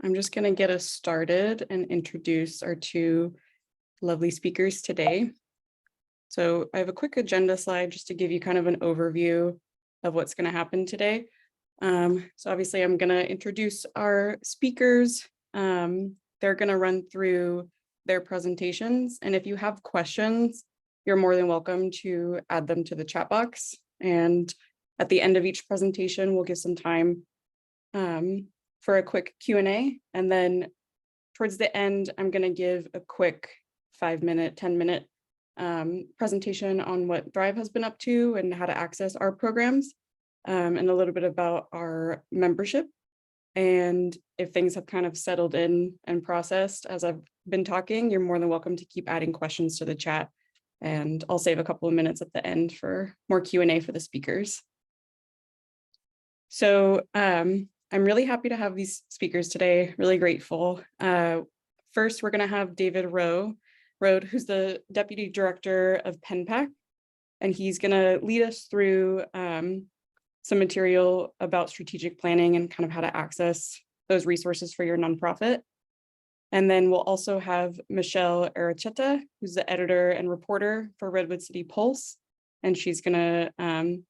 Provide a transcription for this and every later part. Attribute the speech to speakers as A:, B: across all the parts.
A: I'm just going to get us started and introduce our two lovely speakers today. So I have a quick agenda slide just to give you kind of an overview of what's going to happen today. So obviously I'm going to introduce our speakers. They're going to run through their presentations. And if you have questions, you're more than welcome to add them to the chat box. And at the end of each presentation, we'll give some time for a quick Q&A. And then towards the end, I'm going to give a quick 5-minute, 10-minute presentation on what Thrive has been up to and how to access our programs, and a little bit about our membership. And if things have kind of settled in and processed as I've been talking, you're more than welcome to keep adding questions to the chat. And I'll save a couple of minutes at the end for more Q&A for the speakers. So I'm really happy to have these speakers today, really grateful. First, we're going to have David Rhode, who's the Deputy Director of PennPAC, and he's going to lead us through some material about strategic planning and kind of how to access those resources for your nonprofit. And then we'll also have Michelle Aracheta, who's the editor and reporter for Redwood City Pulse, and she's going to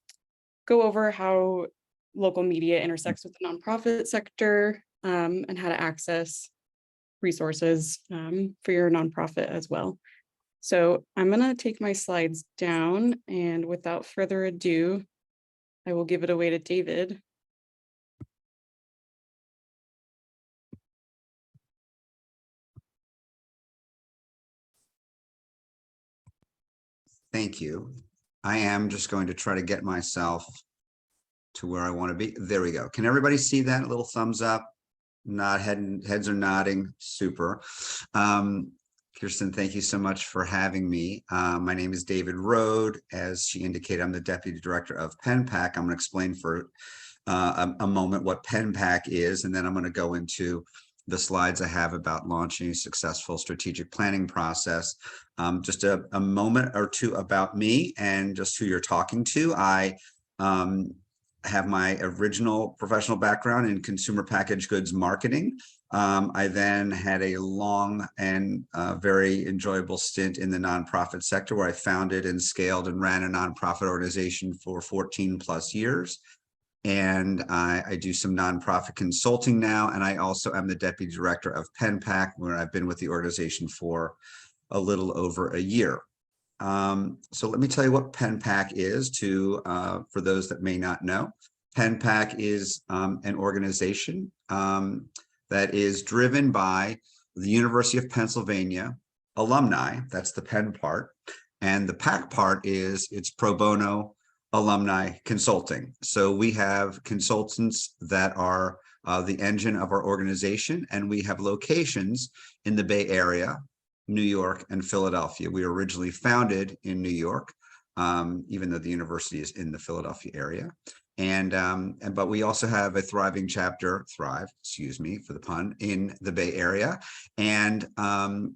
A: go over how local media intersects with the nonprofit sector and how to access resources for your nonprofit as well. So I'm going to take my slides down, and without further ado, I will give it away to David.
B: Thank you. I am just going to try to get myself to where I want to be. There we go. Can everybody see that? A little thumbs up? Heads are nodding. Super. Kirsten, thank you so much for having me. My name is David Rhode. As she indicated, I'm the Deputy Director of PennPAC. I'm going to explain for a moment what PennPAC is, and then I'm going to go into the slides I have about launching a successful strategic planning process. Just a moment or two about me and just who you're talking to. I have my original professional background in consumer packaged goods marketing. I then had a long and very enjoyable stint in the nonprofit sector, where I founded and scaled and ran a nonprofit organization for 14 plus years. And I do some nonprofit consulting now. And I also am the Deputy Director of PennPAC, where I've been with the organization for a little over a year. So let me tell you what PennPAC is for those that may not know. PennPAC is an organization that is driven by the University of Pennsylvania alumni. That's the Penn part. And the PAC part is it's pro bono alumni consulting. So we have consultants that are the engine of our organization, and we have locations in the Bay Area, New York, and Philadelphia. We were originally founded in New York, even though the university is in the Philadelphia area. But we also have a thriving chapter, excuse me for the pun, in the Bay Area. And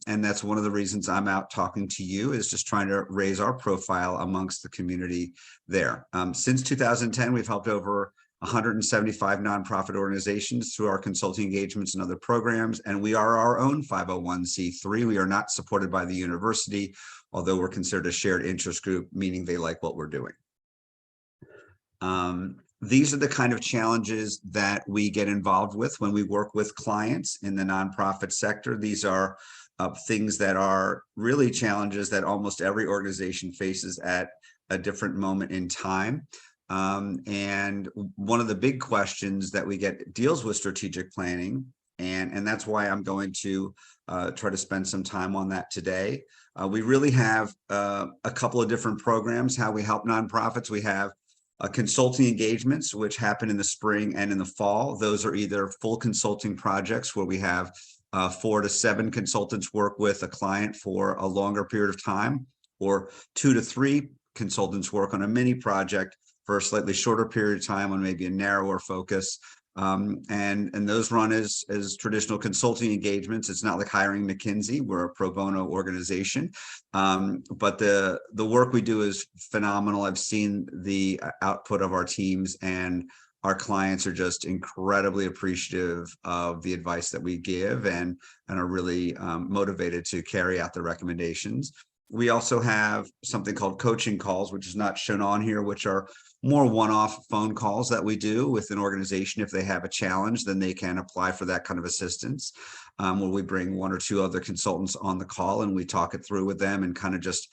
B: that's one of the reasons I'm out talking to you, is just trying to raise our profile amongst the community there. Since 2010, we've helped over 175 nonprofit organizations through our consulting engagements and other programs. And we are our own 501c3. We are not supported by the university, although we're considered a shared interest group, meaning they like what we're doing. These are the kind of challenges that we get involved with when we work with clients in the nonprofit sector. These are things that are really challenges that almost every organization faces at a different moment in time. And one of the big questions that we get deals with strategic planning, and that's why I'm going to try to spend some time on that today. We really have a couple of different programs, how we help nonprofits. We have consulting engagements, which happen in the spring and in the fall. Those are either full consulting projects where we have 4 to 7 consultants work with a client for a longer period of time, or 2 to 3 consultants work on a mini project for a slightly shorter period of time on maybe a narrower focus. And those run as traditional consulting engagements. It's not like hiring McKinsey. We're a pro bono organization, but the work we do is phenomenal. I've seen the output of our teams, and our clients are just incredibly appreciative of the advice that we give and are really motivated to carry out the recommendations. We also have something called coaching calls, which is not shown on here, which are more one-off phone calls that we do with an organization. If they have a challenge, then they can apply for that kind of assistance, where we bring one or two other consultants on the call and we talk it through with them and kind of just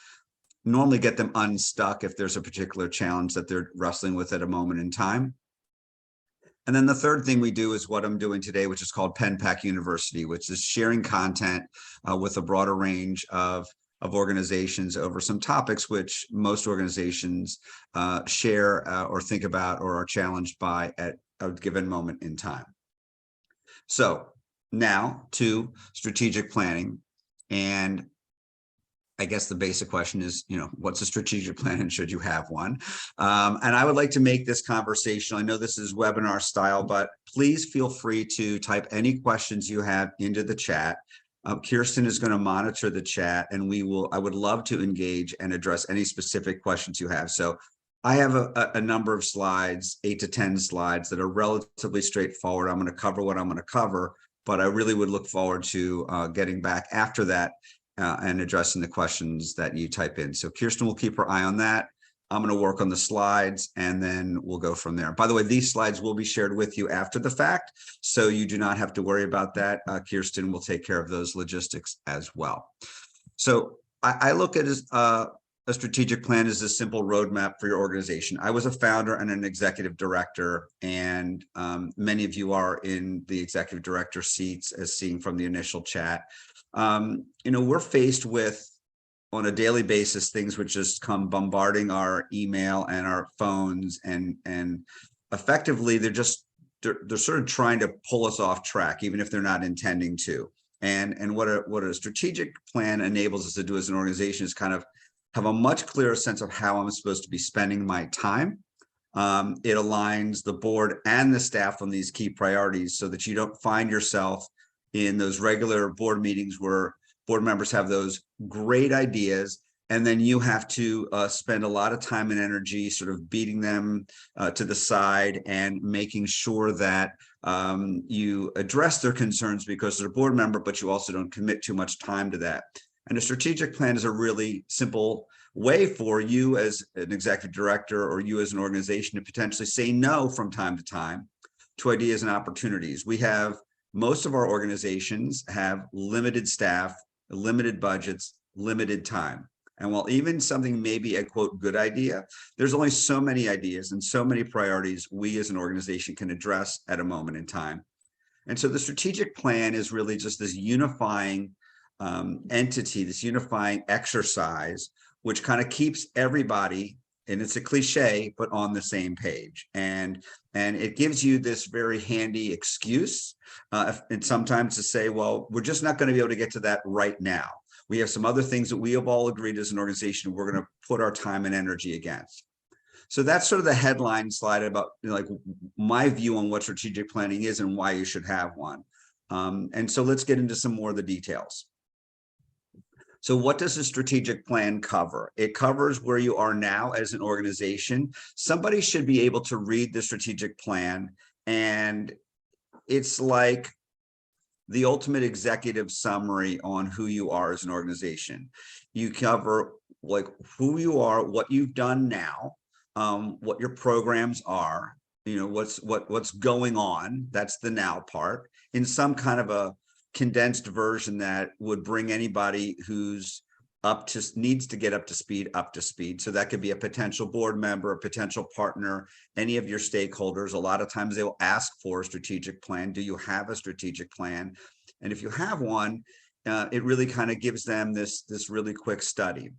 B: normally get them unstuck if there's a particular challenge that they're wrestling with at a moment in time. And then the third thing we do is what I'm doing today, which is called PennPAC University, which is sharing content with a broader range of organizations over some topics which most organizations share or think about or are challenged by at a given moment in time. So now to strategic planning. And I guess the basic question is, what's a strategic plan and should you have one? And I would like to make this conversation. I know this is webinar style, but please feel free to type any questions you have into the chat. Kirsten is going to monitor the chat and I would love to engage and address any specific questions you have. So I have a number of slides, 8 to 10 slides that are relatively straightforward. I'm going to cover what I'm going to cover, but I really would look forward to getting back after that and addressing the questions that you type in. So Kirsten will keep her eye on that. I'm going to work on the slides and then we'll go from there. By the way, these slides will be shared with you after the fact, so you do not have to worry about that. Kirsten will take care of those logistics as well. So I look at a strategic plan as a simple roadmap for your organization. I was a founder and an executive director, and many of you are in the executive director seats, as seen from the initial chat. We're faced with, on a daily basis, things which just come bombarding our email and our phones, and effectively they're sort of trying to pull us off track, even if they're not intending to. And what a strategic plan enables us to do as an organization is kind of have a much clearer sense of how I'm supposed to be spending my time. It aligns the board and the staff on these key priorities so that you don't find yourself in those regular board meetings where board members have those great ideas, and then you have to spend a lot of time and energy sort of beating them to the side and making sure that you address their concerns because they're a board member, but you also don't commit too much time to that. And a strategic plan is a really simple way for you as an executive director or you as an organization to potentially say no from time to time to ideas and opportunities. Most of our organizations have limited staff, limited budgets, limited time. And while even something may be a quote good idea, there's only so many ideas and so many priorities we as an organization can address at a moment in time. And so the strategic plan is really just this unifying entity, this unifying exercise, which kind of keeps everybody, and it's a cliche, but on the same page. And it gives you this very handy excuse, and sometimes to say, well, we're just not going to be able to get to that right now. We have some other things that we have all agreed as an organization we're going to put our time and energy against. So that's sort of the headline slide about like my view on what strategic planning is and why you should have one. And so let's get into some more of the details. So what does a strategic plan cover? It covers where you are now as an organization. Somebody should be able to read the strategic plan, and it's like the ultimate executive summary on who you are as an organization. You cover like who you are, what you've done now, what your programs are, what's going on. That's the now part, in some kind of a condensed version that would bring anybody who's needs to get up to speed. So that could be a potential board member, a potential partner, any of your stakeholders. A lot of times they will ask for a strategic plan. Do you have a strategic plan? And if you have one, it really kind of gives them this really quick study.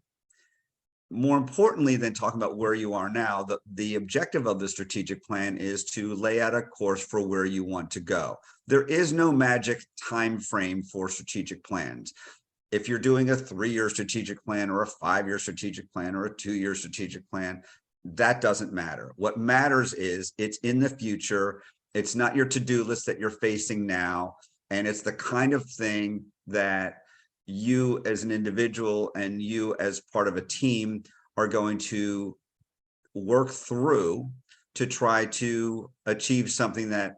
B: More importantly than talking about where you are now, the objective of the strategic plan is to lay out a course for where you want to go. There is no magic time frame for strategic plans. If you're doing a 3-year strategic plan or a 5-year strategic plan or a 2-year strategic plan, that doesn't matter. What matters is it's in the future. It's not your to-do list that you're facing now. And it's the kind of thing that you as an individual and you as part of a team are going to work through to try to achieve something that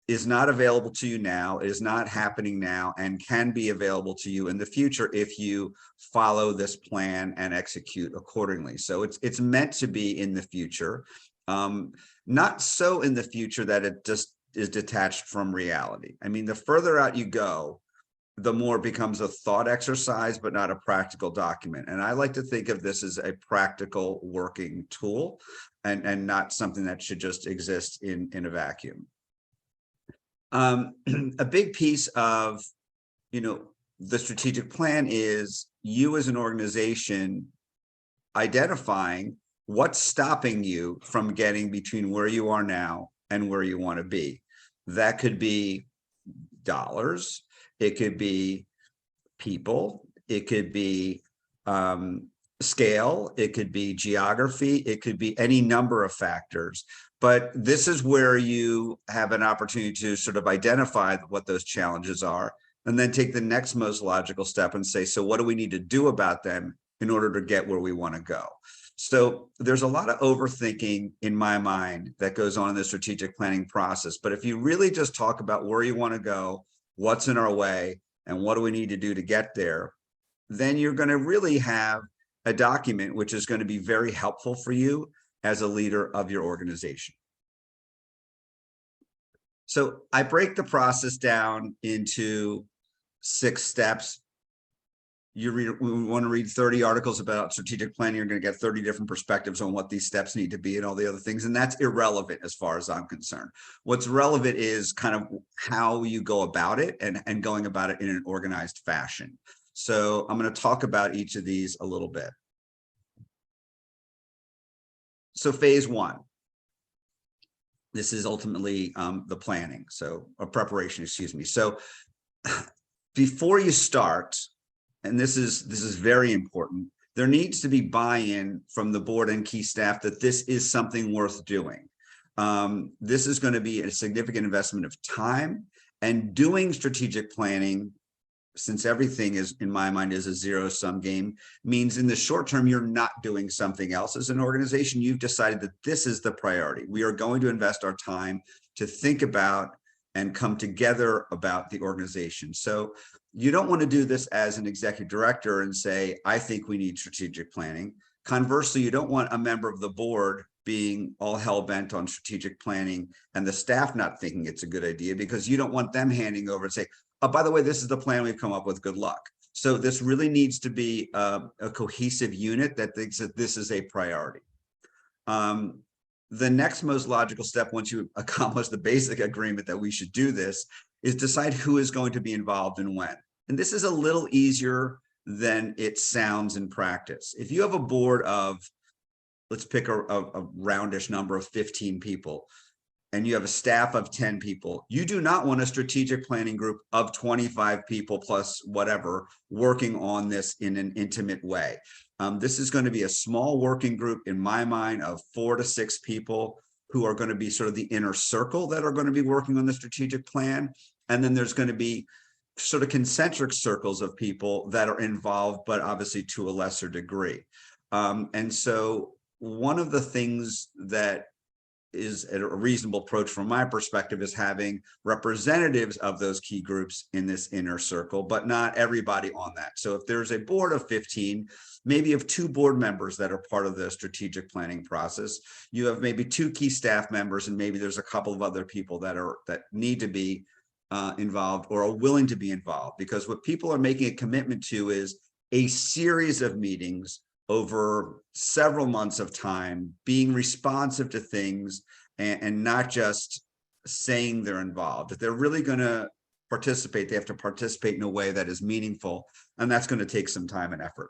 B: is not available to you now, is not happening now, and can be available to you in the future if you follow this plan and execute accordingly. So it's meant to be in the future, not so in the future that it just is detached from reality. I mean, the further out you go, the more it becomes a thought exercise, but not a practical document. And I like to think of this as a practical working tool and not something that should just exist in a vacuum. A big piece of, the strategic plan is you as an organization identifying what's stopping you from getting between where you are now and where you want to be. That could be dollars, it could be people, it could be scale, it could be geography, it could be any number of factors. But this is where you have an opportunity to sort of identify what those challenges are, and then take the next most logical step and say, so what do we need to do about them in order to get where we want to go? So there's a lot of overthinking in my mind that goes on in the strategic planning process. But if you really just talk about where you want to go, what's in our way, and what do we need to do to get there, then you're going to really have a document which is going to be very helpful for you as a leader of your organization. So I break the process down into 6 steps. We want to read 30 articles about strategic planning. You're going to get 30 different perspectives on what these steps need to be and all the other things. And that's irrelevant as far as I'm concerned. What's relevant is kind of how you go about it and going about it in an organized fashion. So I'm going to talk about each of these a little bit. So phase 1. This is ultimately the planning, or preparation, excuse me. So before you start, and this is very important, there needs to be buy-in from the board and key staff that this is something worth doing. This is going to be a significant investment of time, and doing strategic planning, since everything is, in my mind, is a zero-sum game, means in the short term, you're not doing something else. As an organization, you've decided that this is the priority. We are going to invest our time to think about and come together about the organization. So you don't want to do this as an executive director and say, I think we need strategic planning. Conversely, you don't want a member of the board being all hell bent on strategic planning and the staff not thinking it's a good idea, because you don't want them handing over and say, oh, by the way, this is the plan we've come up with, good luck. So this really needs to be a cohesive unit that thinks that this is a priority. The next most logical step, once you accomplish the basic agreement that we should do this, is decide who is going to be involved and when. And this is a little easier than it sounds in practice. If you have a board of, let's pick a roundish number of 15 people, and you have a staff of 10 people, you do not want a strategic planning group of 25 people plus whatever working on this in an intimate way. This is going to be a small working group, in my mind, of 4 to 6 people who are going to be sort of the inner circle that are going to be working on the strategic plan. And then there's going to be sort of concentric circles of people that are involved, but obviously to a lesser degree. And so one of the things that is a reasonable approach from my perspective is having representatives of those key groups in this inner circle, but not everybody on that. So if there's a board of 15, maybe you have 2 board members that are part of the strategic planning process. You have maybe 2 key staff members, and maybe there's a couple of other people that need to be involved or are willing to be involved, because what people are making a commitment to is a series of meetings over several months of time, being responsive to things and not just saying they're involved. If they're really going to participate, they have to participate in a way that is meaningful, and that's going to take some time and effort.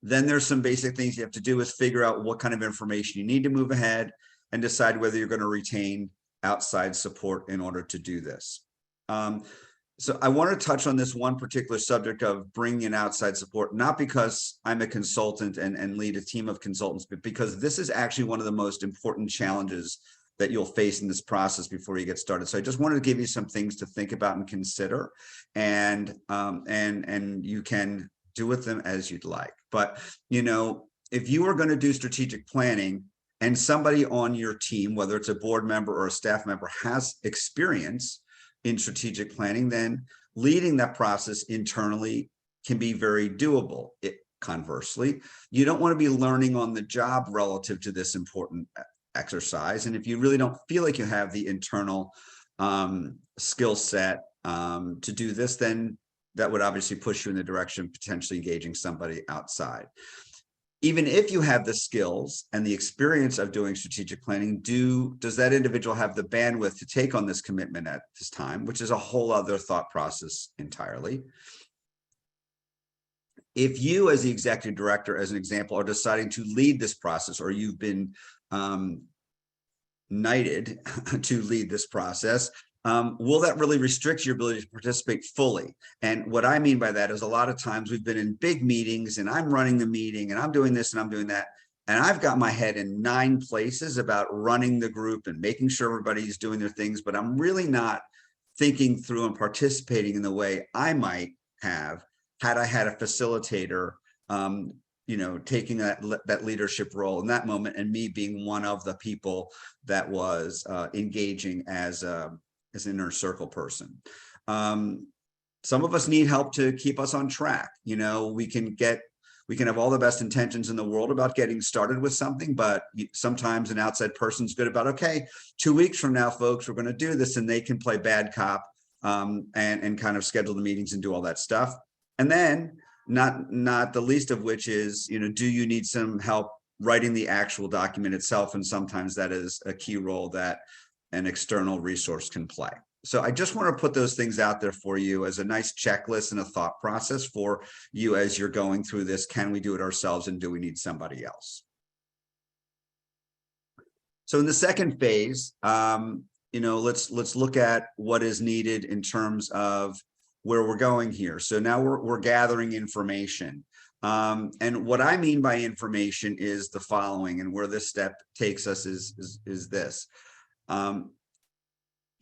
B: Then there's some basic things you have to do is figure out what kind of information you need to move ahead and decide whether you're going to retain outside support in order to do this. So I want to touch on this one particular subject of bringing in outside support, not because I'm a consultant and lead a team of consultants, but because this is actually one of the most important challenges that you'll face in this process before you get started. So I just wanted to give you some things to think about and consider, and you can do with them as you'd like. But, if you are going to do strategic planning, and somebody on your team, whether it's a board member or a staff member, has experience in strategic planning, then leading that process internally can be very doable. Conversely, you don't want to be learning on the job relative to this important exercise. And if you really don't feel like you have the internal skill set to do this, then that would obviously push you in the direction of potentially engaging somebody outside. Even if you have the skills and the experience of doing strategic planning, does that individual have the bandwidth to take on this commitment at this time, which is a whole other thought process entirely. If you, as the executive director, as an example, are deciding to lead this process, or you've been knighted to lead this process, will that really restrict your ability to participate fully? And what I mean by that is a lot of times we've been in big meetings and I'm running the meeting and I'm doing this and I'm doing that. And I've got my head in 9 places about running the group and making sure everybody's doing their things, but I'm really not thinking through and participating in the way I might have had I had a facilitator, taking that leadership role in that moment, and me being one of the people that was engaging as an inner circle person. Some of us need help to keep us on track. We can have all the best intentions in the world about getting started with something, but sometimes an outside person's good about, okay, 2 weeks from now, folks, we're going to do this, and they can play bad cop and kind of schedule the meetings and do all that stuff. And then not the least of which is, do you need some help writing the actual document itself? And sometimes that is a key role that an external resource can play. So I just want to put those things out there for you as a nice checklist and a thought process for you as you're going through this. Can we do it ourselves, and do we need somebody else? So in the second phase, let's look at what is needed in terms of where we're going here. So now we're gathering information. And what I mean by information is the following, and where this step takes us is this.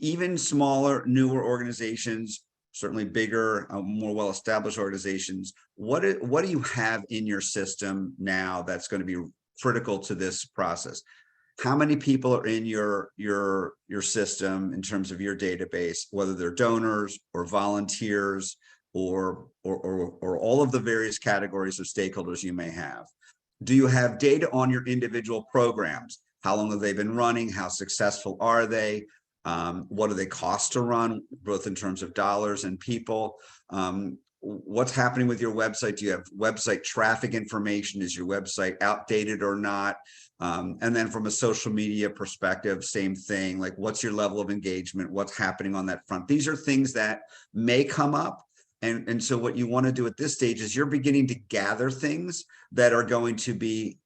B: Even smaller, newer organizations, certainly bigger, more well-established organizations, what do you have in your system now that's going to be critical to this process? How many people are in your system in terms of your database, whether they're donors or volunteers or all of the various categories of stakeholders you may have? Do you have data on your individual programs? How long have they been running? How successful are they? What do they cost to run, both in terms of dollars and people? What's happening with your website? Do you have website traffic information? Is your website outdated or not? And then from a social media perspective, same thing, like what's your level of engagement? What's happening on that front? These are things that may come up. And so what you want to do at this stage is you're beginning to gather things that are going to be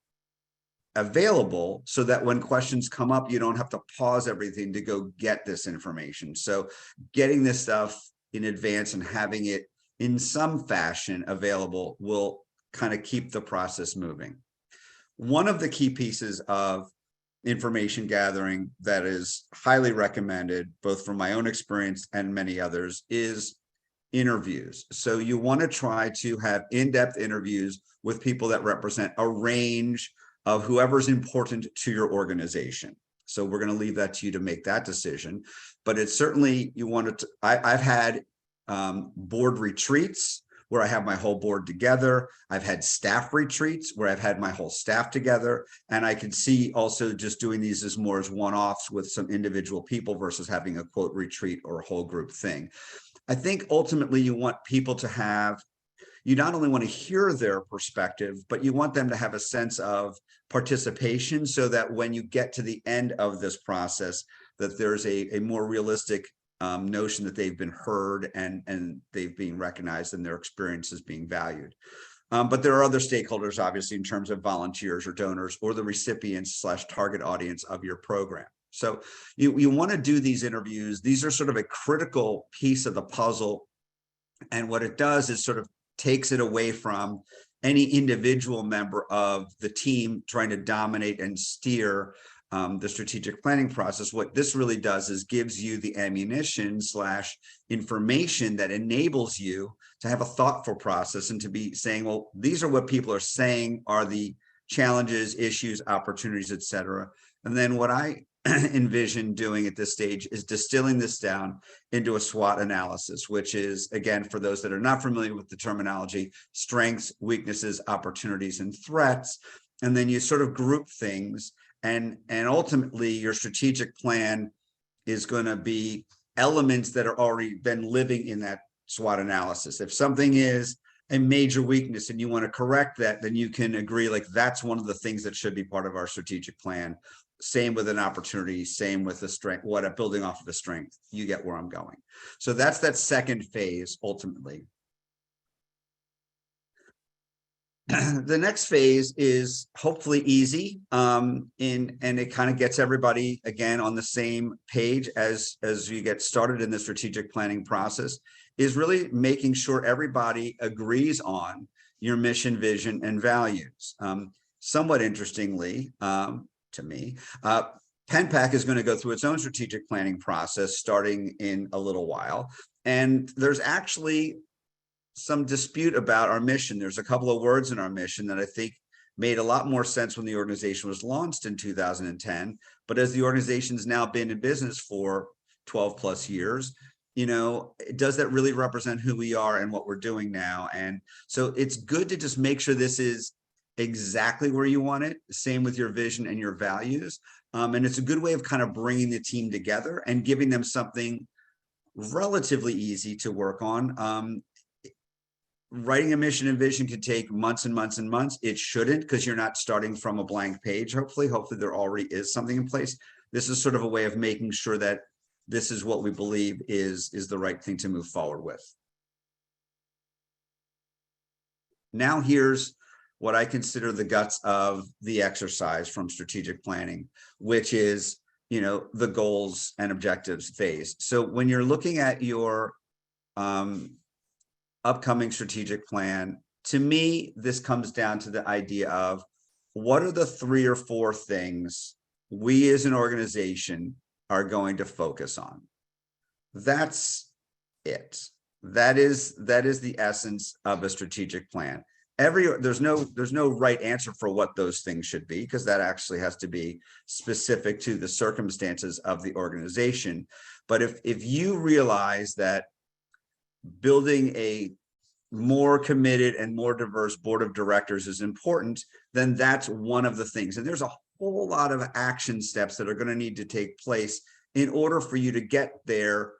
B: available so that when questions come up, you don't have to pause everything to go get this information. So getting this stuff in advance and having it in some fashion available will kind of keep the process moving. One of the key pieces of information gathering that is highly recommended, both from my own experience and many others, is interviews. So you want to try to have in-depth interviews with people that represent a range of whoever's important to your organization. So we're going to leave that to you to make that decision. But it's certainly, you want to, I've had board retreats where I have my whole board together. I've had staff retreats where I've had my whole staff together. And I can see also just doing these as more as one-offs with some individual people versus having a quote retreat or a whole group thing. I think ultimately you want people to have, you not only want to hear their perspective, but you want them to have a sense of participation so that when you get to the end of this process, that there's a more realistic notion that they've been heard and they've been recognized and their experience is being valued. But there are other stakeholders, obviously, in terms of volunteers or donors or the recipients / target audience of your program. So you want to do these interviews. These are sort of a critical piece of the puzzle. And what it does is sort of takes it away from any individual member of the team trying to dominate and steer the strategic planning process. What this really does is gives you the ammunition / information that enables you to have a thoughtful process and to be saying, well, these are what people are saying are the challenges, issues, opportunities, et cetera. And then what I envision doing at this stage is distilling this down into a SWOT analysis, which is, again, for those that are not familiar with the terminology, strengths, weaknesses, opportunities, and threats. And then you sort of group things, and ultimately your strategic plan is going to be elements that are already been living in that SWOT analysis. If something is a major weakness and you want to correct that, then you can agree like that's one of the things that should be part of our strategic plan. Same with an opportunity, same with the strength, building off of a strength. You get where I'm going. So that's that second phase ultimately. The next phase is hopefully easy, and it kind of gets everybody again on the same page as you get started in the strategic planning process, is really making sure everybody agrees on your mission, vision, and values. Somewhat interestingly, to me, PennPAC is going to go through its own strategic planning process starting in a little while, and there's actually some dispute about our mission. There's a couple of words in our mission that I think made a lot more sense when the organization was launched in 2010. But as the organization's now been in business for 12 plus years, you know, does that really represent who we are and what we're doing now? And so it's good to just make sure this is exactly where you want it. Same with your vision and your values. And it's a good way of kind of bringing the team together and giving them something relatively easy to work on. Writing a mission and vision could take months and months and months. It shouldn't, because you're not starting from a blank page. Hopefully there already is something in place. This is sort of a way of making sure that this is what we believe is the right thing to move forward with. Now here's what I consider the guts of the exercise from strategic planning, which is, you know, the goals and objectives phase. So when you're looking at your upcoming strategic plan, to me, this comes down to the idea of what are the 3 or 4 things we as an organization are going to focus on. That's it. That is the essence of a strategic plan. There's no right answer for what those things should be, because that actually has to be specific to the circumstances of the organization. But if you realize that building a more committed and more diverse board of directors is important, then that's one of the things. And there's a whole lot of action steps that are going to need to take place in order for you to get there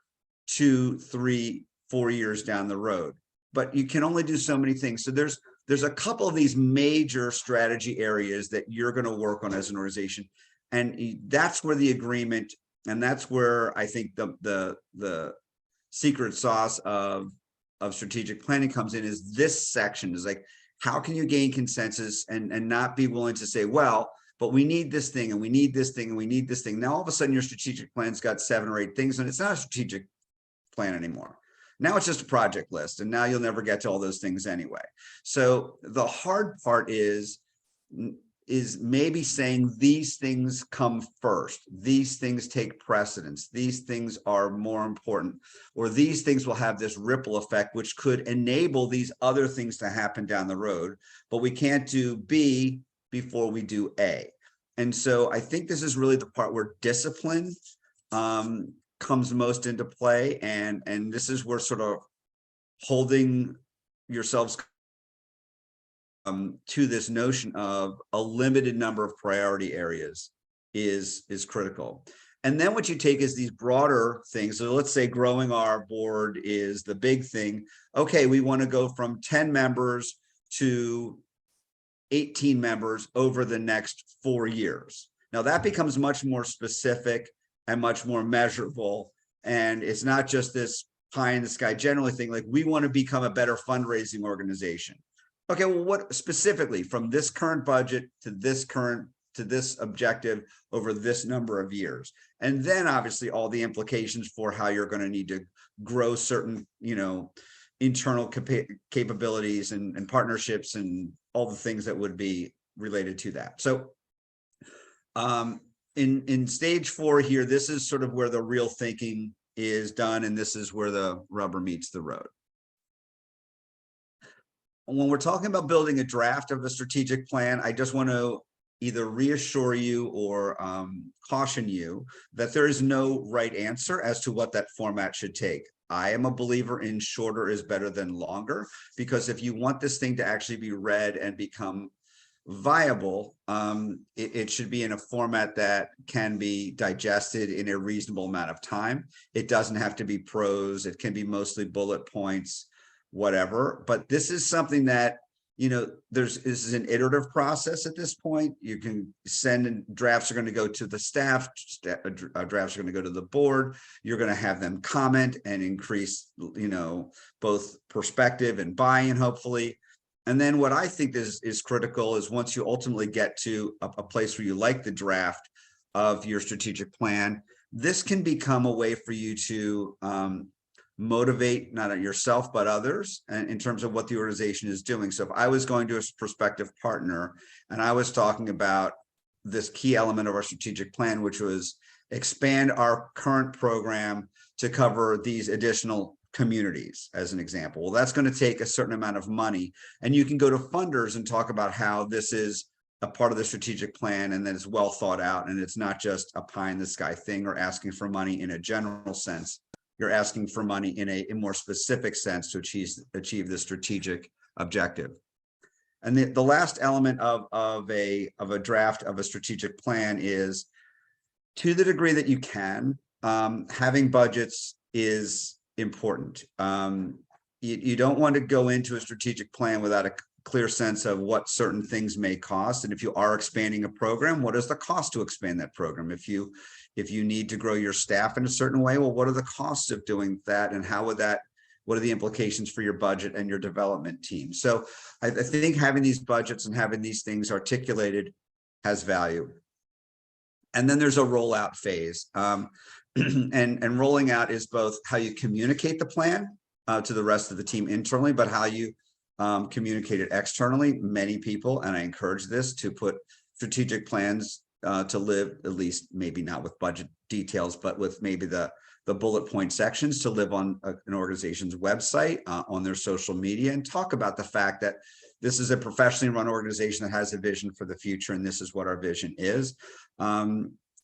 B: 2, 3, 4 years down the road. But you can only do so many things. So there's a couple of these major strategy areas that you're going to work on as an organization. And that's where the agreement, and that's where I think the secret sauce of strategic planning comes in, is this section is like, how can you gain consensus and not be willing to say, well, but we need this thing and we need this thing and we need this thing. Now, all of a sudden your strategic plan's got 7 or 8 things and it's not a strategic plan anymore. Now it's just a project list, and now you'll never get to all those things anyway. So the hard part is maybe saying these things come first, these things take precedence, these things are more important, or these things will have this ripple effect, which could enable these other things to happen down the road, but we can't do B before we do A. And so I think this is really the part where discipline comes most into play. And this is where sort of holding yourselves to this notion of a limited number of priority areas is critical. And then what you take is these broader things. So let's say growing our board is the big thing. Okay, we want to go from 10 members to 18 members over the next 4 years. Now that becomes much more specific and much more measurable. And it's not just this pie in the sky generally thing, like we want to become a better fundraising organization. Okay, well, what specifically from this current budget to this objective over this number of years? And then obviously all the implications for how you're going to need to grow certain, you know, internal capabilities and partnerships and all the things that would be related to that. So in stage 4 here, this is sort of where the real thinking is done, and this is where the rubber meets the road. when we're talking about building a draft of a strategic plan, I just want to either reassure you or caution you that there is no right answer as to what that format should take. I am a believer in shorter is better than longer, because if you want this thing to actually be read and become viable, it should be in a format that can be digested in a reasonable amount of time. It doesn't have to be prose. It can be mostly bullet points, whatever. But this is something that, you know, this is an iterative process at this point. You can send in drafts are going to go to the staff, drafts are going to go to the board. You're going to have them comment and increase, you know, both perspective and buy-in, hopefully. And then what I think is critical is once you ultimately get to a place where you like the draft of your strategic plan, this can become a way for you to motivate not yourself, but others, and in terms of what the organization is doing. So if I was going to a prospective partner and I was talking about this key element of our strategic plan, which was expand our current program to cover these additional communities, as an example, well, that's going to take a certain amount of money. And you can go to funders and talk about how this is a part of the strategic plan and that it's well thought out. And it's not just a pie in the sky thing or asking for money in a general sense. You're asking for money in a more specific sense to achieve the strategic objective. And the last element of a draft of a strategic plan is, to the degree that you can, having budgets is important. You don't want to go into a strategic plan without a clear sense of what certain things may cost. And if you are expanding a program, what is the cost to expand that program? If you need to grow your staff in a certain way, well, what are the costs of doing that? And what are the implications for your budget and your development team? So I think having these budgets and having these things articulated has value. And then there's a rollout phase. And rolling out is both how you communicate the plan to the rest of the team internally, but how you communicate it externally. Many people, and I encourage this, to put strategic plans to live, at least maybe not with budget details, but with maybe the bullet point sections, to live on an organization's website, on their social media, and talk about the fact that this is a professionally run organization that has a vision for the future, and this is what our vision is.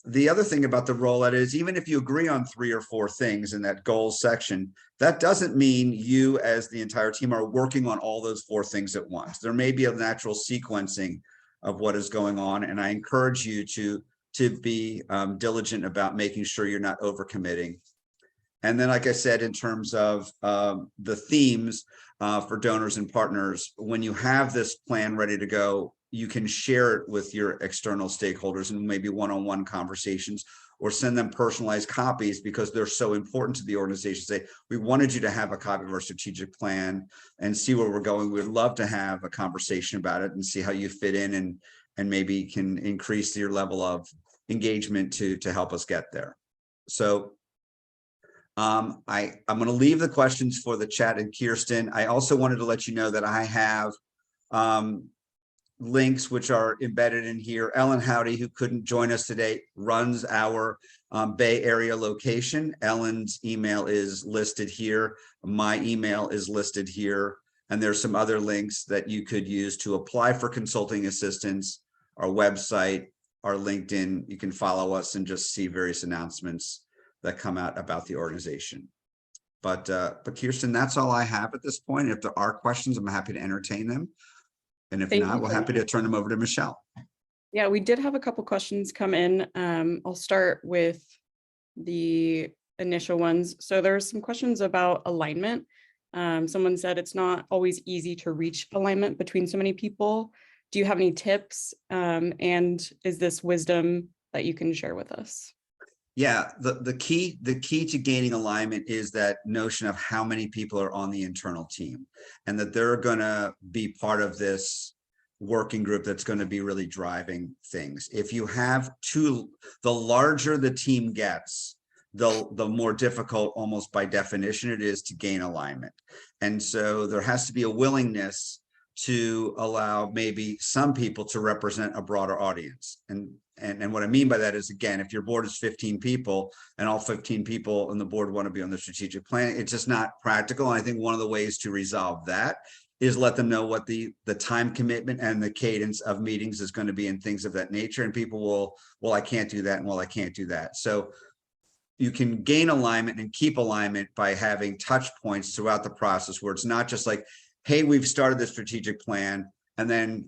B: The other thing about the rollout is, even if you agree on 3 or 4 things in that goals section, that doesn't mean you as the entire team are working on all those 4 things at once. There may be a natural sequencing of what is going on, and I encourage you to be diligent about making sure you're not overcommitting. And then, like I said, in terms of the themes for donors and partners, when you have this plan ready to go, you can share it with your external stakeholders and maybe one-on-one conversations, or send them personalized copies because they're so important to the organization. Say, we wanted you to have a copy of our strategic plan and see where we're going. We'd love to have a conversation about it and see how you fit in, and maybe can increase your level of engagement to help us get there. So I'm going to leave the questions for the chat and Kirsten. I also wanted to let you know that I have links which are embedded in here. Ellen Howdy, who couldn't join us today, runs our Bay Area location. Ellen's email is listed here. My email is listed here. And there's some other links that you could use to apply for consulting assistance, our website, our LinkedIn. You can follow us and just see various announcements that come out about the organization. But Kirsten, that's all I have at this point. If there are questions, I'm happy to entertain them. And if not, we're happy to turn them over to Michelle. Yeah,
A: we did have a couple questions come in. I'll start with the initial ones. So there's some questions about alignment. Someone said it's not always easy to reach alignment between so many people. Do you have any tips? And is this wisdom that you can share with us?
B: Yeah, the key to gaining alignment is that notion of how many people are on the internal team, and that they're going to be part of this working group that's going to be really driving things. If you have the larger the team gets, the more difficult, almost by definition, it is to gain alignment. And so there has to be a willingness to allow maybe some people to represent a broader audience. And what I mean by that is, again, if your board is 15 people and all 15 people on the board want to be on the strategic plan, it's just not practical. And I think one of the ways to resolve that is let them know what the time commitment and the cadence of meetings is going to be and things of that nature. And people will, well, I can't do that. And well, I can't do that. So you can gain alignment and keep alignment by having touch points throughout the process where it's not just like, hey, we've started the strategic plan, and then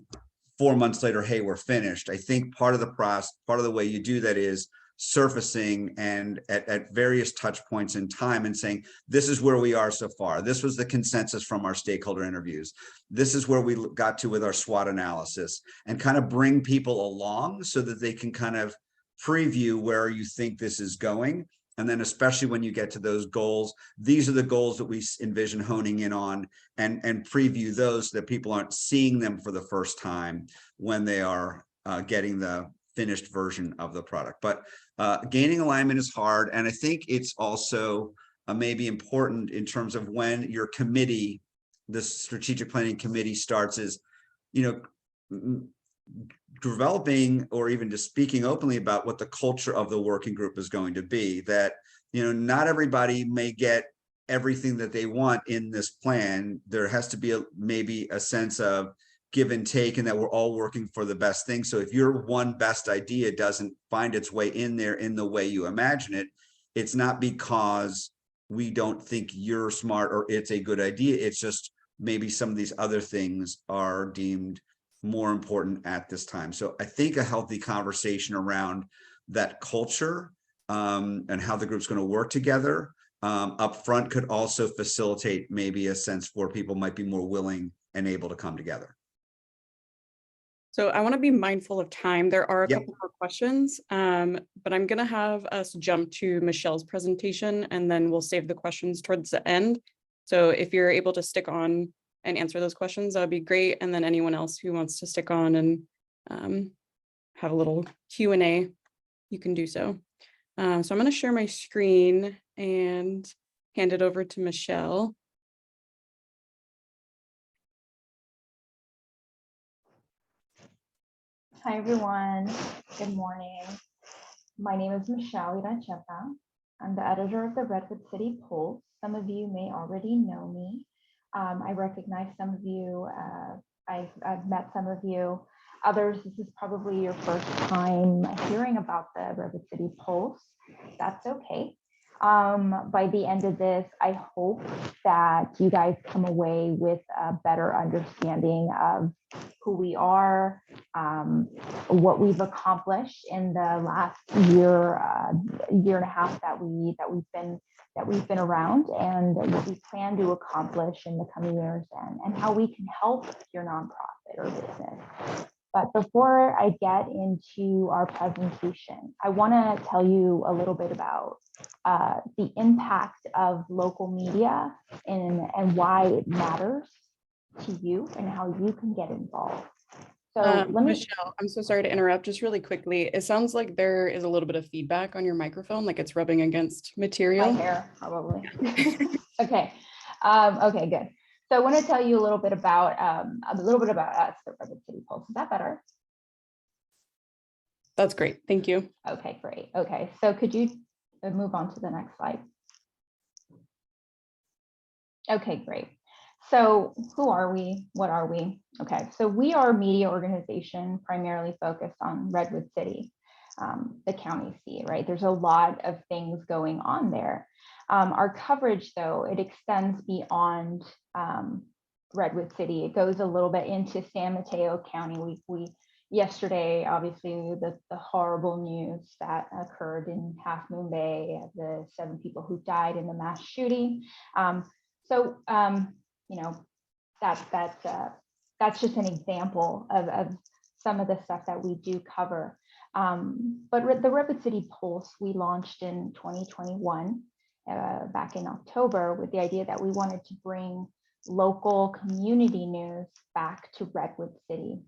B: 4 months later, hey, we're finished. I think part of the process, part of the way you do that is surfacing and at various touch points in time and saying, this is where we are so far. This was the consensus from our stakeholder interviews. This is where we got to with our SWOT analysis, and kind of bring people along so that they can kind of preview where you think this is going. And then especially when you get to those goals, these are the goals that we envision honing in on, and preview those so that people aren't seeing them for the first time when they are getting the finished version of the product. But gaining alignment is hard. And I think it's also maybe important in terms of when your committee, the strategic planning committee starts, is, you know, developing or even just speaking openly about what the culture of the working group is going to be. That, you know, not everybody may get everything that they want in this plan. There has to be maybe a sense of give and take, and that we're all working for the best thing. So if your one best idea doesn't find its way in there in the way you imagine it, it's not because we don't think you're smart or it's a good idea. It's just maybe some of these other things are deemed more important at this time. So I think a healthy conversation around that culture and how the group's going to work together up front could also facilitate maybe a sense where people might be more willing and able to come together.
A: So I want to be mindful of time. There are a couple more questions, but I'm going to have us jump to Michelle's presentation, and then we'll save the questions towards the end. So if you're able to stick on and answer those questions, that would be great. And then anyone else who wants to stick on and have a little Q&A, you can do so. So I'm going to share my screen and hand it over to Michelle.
C: Hi, everyone. Good morning. My name is Michelle Irancheta. I'm the editor of the Redwood City Pulse. Some of you may already know me. I recognize some of you. I've met some of you. Others, this is probably your first time hearing about the Redwood City Pulse. That's okay. By the end of this, I hope that you guys come away with a better understanding of who we are, what we've accomplished in the last year, year and a half that we've been around, and what we plan to accomplish in the coming years, and how we can help your nonprofit or business. But before I get into our presentation, I want to tell you a little bit about the impact of local media and why it matters to you and how you can get involved. So
A: Michelle, I'm so sorry to interrupt, just really quickly. It sounds like there is a little bit of feedback on your microphone, like it's rubbing against material.
C: My hair, probably. Okay. Okay, good. So I want to tell you a little bit about us, the Redwood City Pulse. Is that better?
A: That's great. Thank you.
C: Okay, great. Okay, so could you move on to the next slide? Okay, great. So who are we? What are we? Okay, so we are a media organization primarily focused on Redwood City, the county seat, right? There's a lot of things going on there. Our coverage, though, it extends beyond Redwood City. It goes a little bit into San Mateo County. We yesterday, obviously, the horrible news that occurred in Half Moon Bay, the 7 people who died in the mass shooting. You know, that's just an example of some of the stuff that we do cover. But the Redwood City Pulse, we launched in 2021, back in October, with the idea that we wanted to bring local community news back to Redwood City.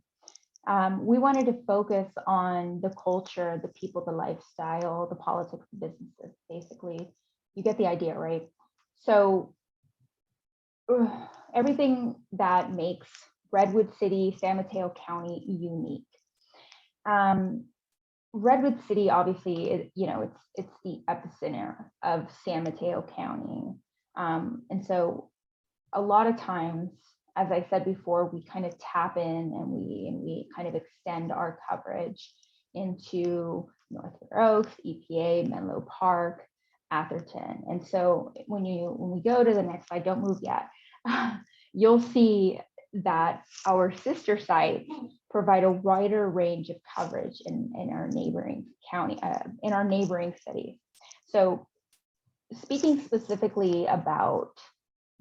C: We wanted to focus on the culture, the people, the lifestyle, the politics, the businesses, basically. You get the idea, right? So everything that makes Redwood City, San Mateo County unique. Redwood City, obviously, it's the epicenter of San Mateo County. And so a lot of times as I said before, we kind of tap in and we kind of extend our coverage into North River Oaks, EPA, Menlo Park, Atherton. And so when we go to the next slide, don't move yet, you'll see that our sister sites provide a wider range of coverage in our neighboring county, in our neighboring cities. So speaking specifically about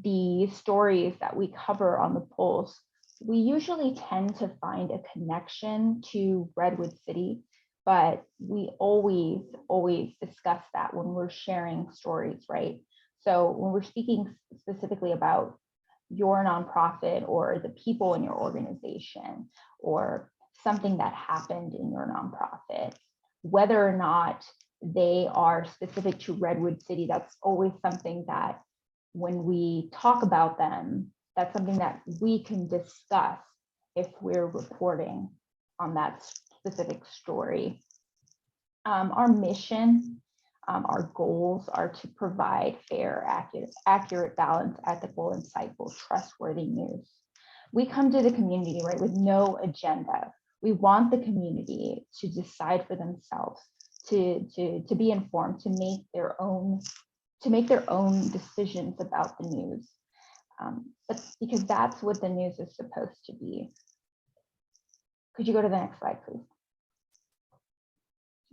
C: the stories that we cover on the polls, we usually tend to find a connection to Redwood City, but we always discuss that when we're sharing stories, right? So when we're speaking specifically about your nonprofit or the people in your organization or something that happened in your nonprofit, whether or not they are specific to Redwood City, that's always something that when we talk about them, that's something that we can discuss if we're reporting on that specific story. Our mission, our goals are to provide fair, accurate, balanced, ethical, insightful, trustworthy news. We come to the community, right, with no agenda. We want the community to decide for themselves, to be informed, to make their own decisions about the news. But because that's what the news is supposed to be. Could you go to the next slide, please?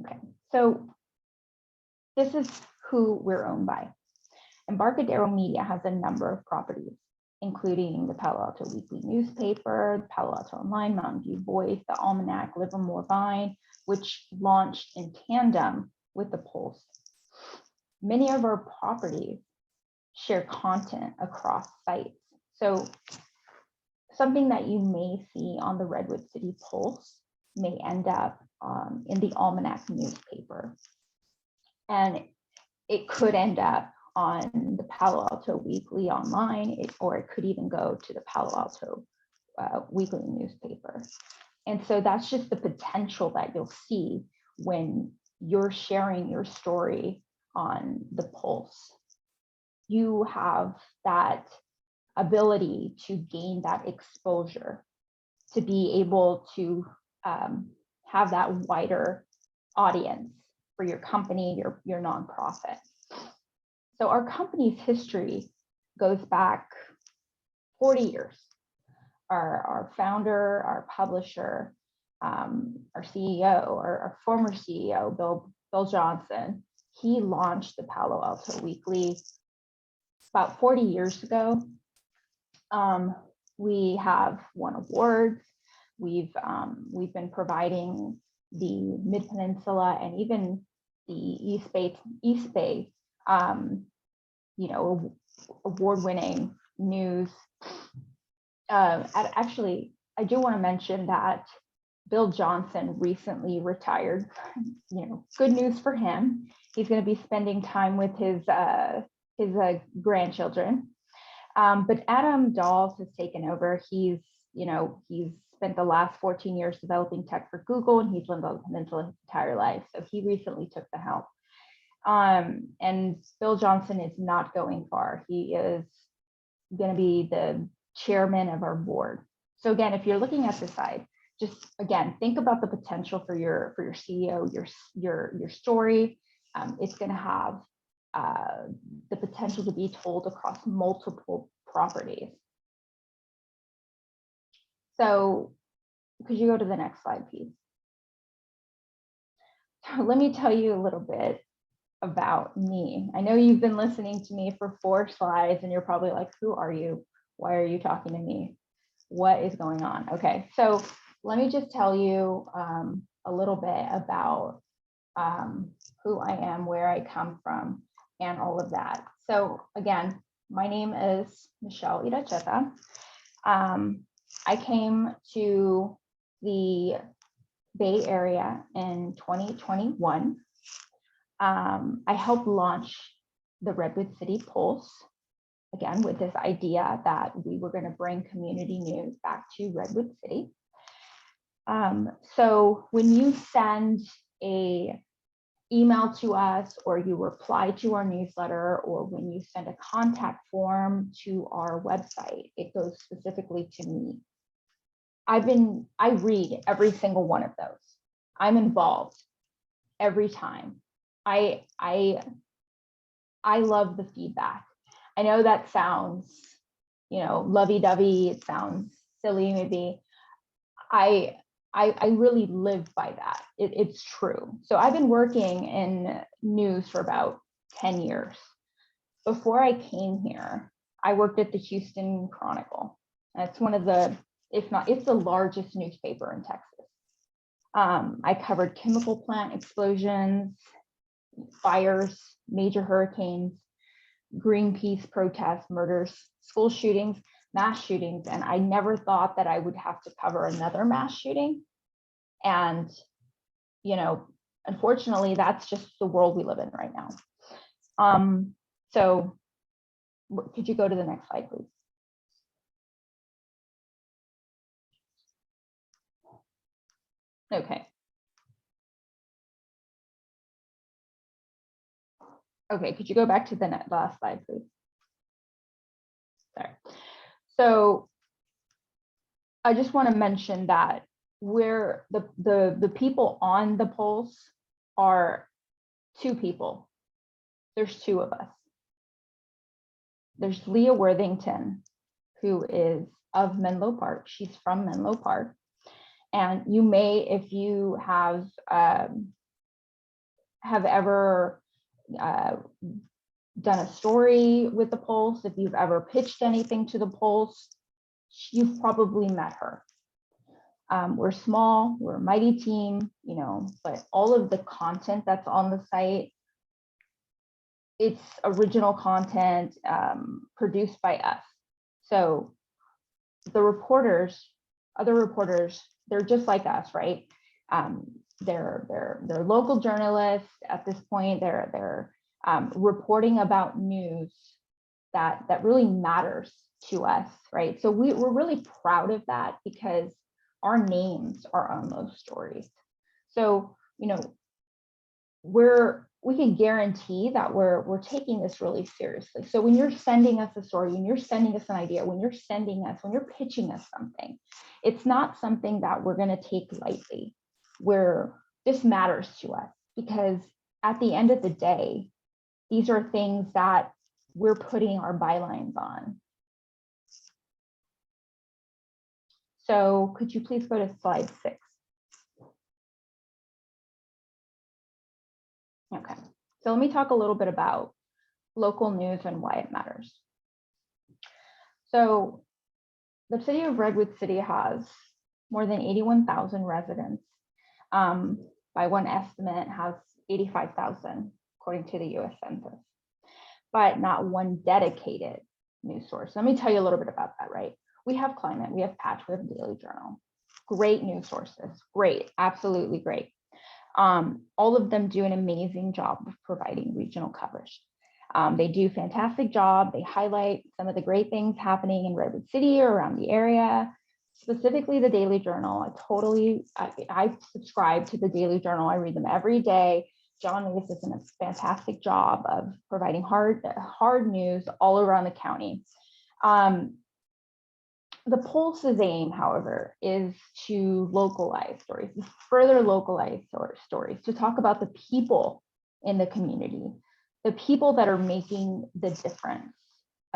C: Okay, so this is who we're owned by. Embarcadero Media has a number of properties, including the Palo Alto Weekly newspaper, the Palo Alto Online, Mountain View Voice, the Almanac, Livermore Vine, which launched in tandem with the Pulse. Many of our properties share content across sites. So something that you may see on the Redwood City Pulse may end up in the Almanac newspaper. And it could end up on the Palo Alto Weekly online, or it could even go to the Palo Alto Weekly newspaper. And so that's just the potential that you'll see when you're sharing your story on the Pulse. You have that ability to gain that exposure, to be able to have that wider audience for your company, your nonprofit. So our company's history goes back 40 years. Our founder, our publisher, our CEO, our former CEO, Bill Johnson, he launched the Palo Alto Weekly about 40 years ago. We have won awards. We've been providing the Mid Peninsula and even the East Bay, award-winning news. Actually, I do want to mention that Bill Johnson recently retired. Good news for him. He's going to be spending time with his grandchildren. But Adam Dawes has taken over. He's spent the last 14 years developing tech for Google, and he's lived on the peninsula his entire life. So he recently took the helm. And Bill Johnson is not going far. He is going to be the chairman of our board. So again, if you're looking at this side, just again, think about the potential for your CEO, your story. It's going to have the potential to be told across multiple properties. So could you go to the next slide, please? So let me tell you a little bit about me. I know you've been listening to me for 4 slides and you're probably like, who are you? Why are you talking to me? What is going on? Okay, so let me just tell you a little bit about who I am, where I come from, and all of that. So again, my name is Michelle Iracheta. I came to the Bay Area in 2021. I helped launch the Redwood City Pulse, again, with this idea that we were going to bring community news back to Redwood City. So when you send a email to us, or you reply to our newsletter, or when you send a contact form to our website, it goes specifically to me. I read every single one of those. I'm involved every time. I love the feedback. I know that sounds, lovey-dovey, it sounds silly maybe. I really live by that. It's true. So I've been working in news for about 10 years. Before I came here, I worked at the Houston Chronicle. It's one of the, if not, it's the largest newspaper in Texas. I covered chemical plant explosions, fires, major hurricanes, Greenpeace protests, murders, school shootings, mass shootings, and I never thought that I would have to cover another mass shooting. And, unfortunately, that's just the world we live in right now. So could you go to the next slide, please? Okay. Okay, could you go back to the last slide, please? Sorry. So I just want to mention that we're the people on the polls are two people. There's two of us. There's Leah Worthington, who is of Menlo Park. She's from Menlo Park. And you may, if you have ever done a story with the Pulse, if you've ever pitched anything to the Pulse, you've probably met her. We're small, we're a mighty team, but all of the content that's on the site, it's original content produced by us. So the reporters, other reporters, they're just like us, right? They're local journalists at this point. They're reporting about news that really matters to us, right? So we're really proud of that because our names are on those stories. So we can guarantee that we're taking this really seriously. So when you're sending us a story, when you're sending us an idea, when you're pitching us something, it's not something that we're going to take lightly. This matters to us because at the end of the day, these are things that we're putting our bylines on. So could you please go to slide 6? Okay, so let me talk a little bit about local news and why it matters. So the city of Redwood City has more than 81,000 residents. By one estimate, has 85,000 according to the US Census, but not one dedicated news source. Let me tell you a little bit about that, right? We have Climate, we have Patch, we have Daily Journal, great news sources, great, absolutely great. All of them do an amazing job of providing regional coverage. They do a fantastic job. They highlight some of the great things happening in Redwood City or around the area. Specifically the Daily Journal, I subscribe to the Daily Journal. I read them every day. John Lewis does a fantastic job of providing hard news all around the county. The Pulse's aim, however, is to localize stories, further localize stories, to talk about the people in the community, the people that are making the difference,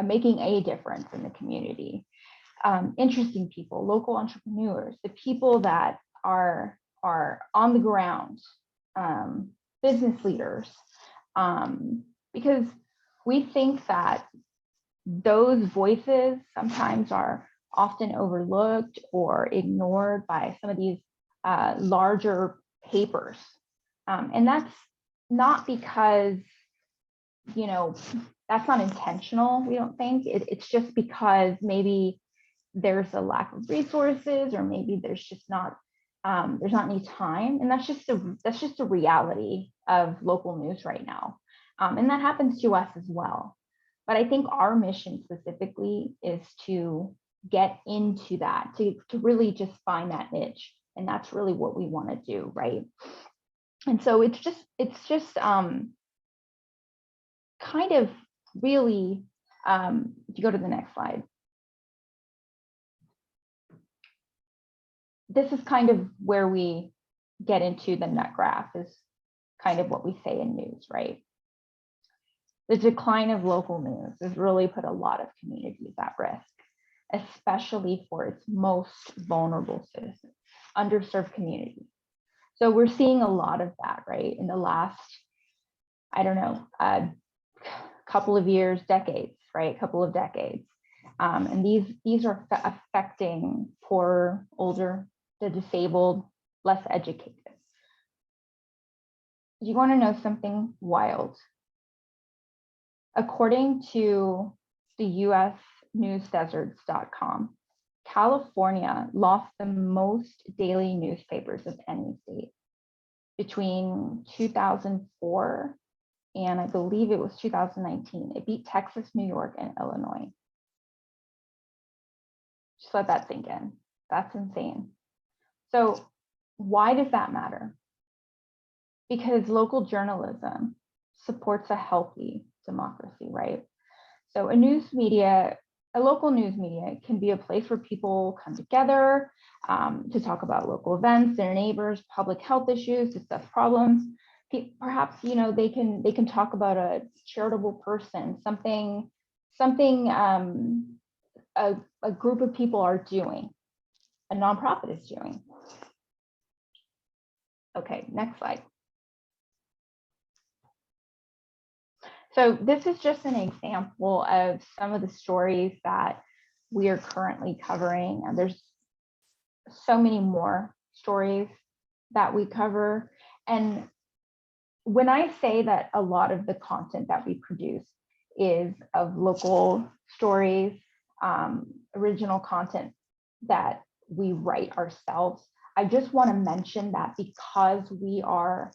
C: making a difference in the community. Interesting people, local entrepreneurs, the people that are on the ground, business leaders, because we think that those voices sometimes are often overlooked or ignored by some of these larger papers. And that's not because, that's not intentional, we don't think. It's just because maybe there's a lack of resources, or maybe there's just not any time. And that's just the reality of local news right now. And that happens to us as well. But I think our mission specifically is to get into that, to really just find that niche. And that's really what we want to do, right? And so it's just kind of really, if you go to the next slide, this is kind of where we get into the nut graph, is kind of what we say in news, right? The decline of local news has really put a lot of communities at risk, especially for its most vulnerable citizens, underserved communities. So we're seeing a lot of that, right? In the last, I don't know, couple of years, decades, right? Couple of decades. And these are affecting poor, older, the disabled, less educated. You want to know something wild? According to the US newsdeserts.com, California lost the most daily newspapers of any state between 2004 and I believe it was 2019. It beat Texas, New York, and Illinois. Just let that sink in. That's insane. So why does that matter? Because local journalism supports a healthy democracy, right? So a local news media can be a place where people come together to talk about local events, their neighbors, public health issues, discuss problems. Perhaps, you know, they can talk about a charitable person, something a group of people are doing, a nonprofit is doing. Okay, next slide. So this is just an example of some of the stories that we are currently covering. And there's so many more stories that we cover. And when I say that a lot of the content that we produce is of local stories, original content that we write ourselves, I just want to mention that because we are